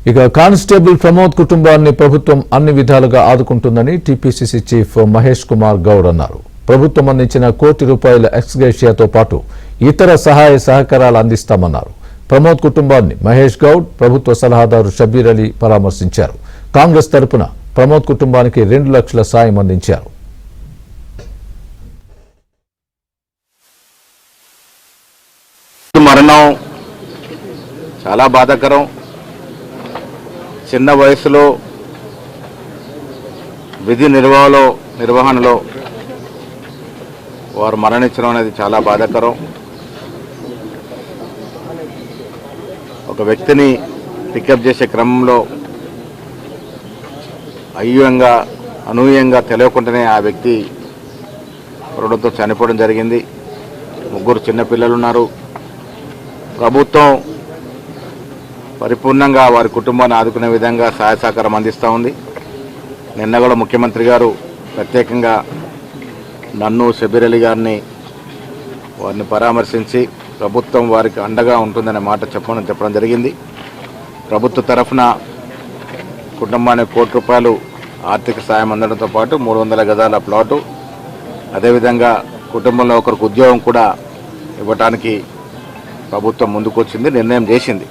ఇక కానిస్టేబుల్ ప్రమోద్ కుటుంబాన్ని ప్రభుత్వం అన్ని విధాలుగా ఆదుకుంటుందని టీపీసీసీ చీఫ్ మహేష్ కుమార్ గౌడ్ అన్నారు. ప్రభుత్వం అందించిన ₹1 కోటి ఎక్స్గ్రేషియాతో పాటు ఇతర సహాయ సహకారాలు అందిస్తామన్నారు. ప్రమోద్ కుటుంబాన్ని మహేష్ గౌడ్, ప్రభుత్వ సలహాదారు షబీర్ అలీ పరామర్శించారు. కాంగ్రెస్ తరపున ప్రమోద్ కుటుంబానికి 2 లక్షల సాయం అందించారు. మరణం చాలా బాధాకరం. చిన్న వయసులో విధి నిర్వహణలో వారు మరణించడం అనేది చాలా బాధాకరం. ఒక వ్యక్తిని పికప్ చేసే క్రమంలో అనూహ్యంగా తెలియకుండానే ఆ వ్యక్తి రోడ్డుతో చనిపోవడం జరిగింది. 3 చిన్నపిల్లలు ఉన్నారు. ప్రభుత్వం పరిపూర్ణంగా వారి కుటుంబాన్ని ఆదుకునే విధంగా సహాయ సహకారం అందిస్తూ ఉంది. నిన్న కూడా ముఖ్యమంత్రి గారు ప్రత్యేకంగా నన్ను, షబీర్ అలీ గారిని వారిని పరామర్శించి ప్రభుత్వం వారికి అండగా ఉంటుందనే మాట చెప్పడం జరిగింది. ప్రభుత్వ తరఫున కుటుంబానికి ₹1 కోటి ఆర్థిక సాయం అందడంతో పాటు 300 గజాల ప్లాటు, అదేవిధంగా కుటుంబంలో ఒకరికి ఉద్యోగం కూడా ఇవ్వడానికి ప్రభుత్వం ముందుకొచ్చింది, నిర్ణయం చేసింది.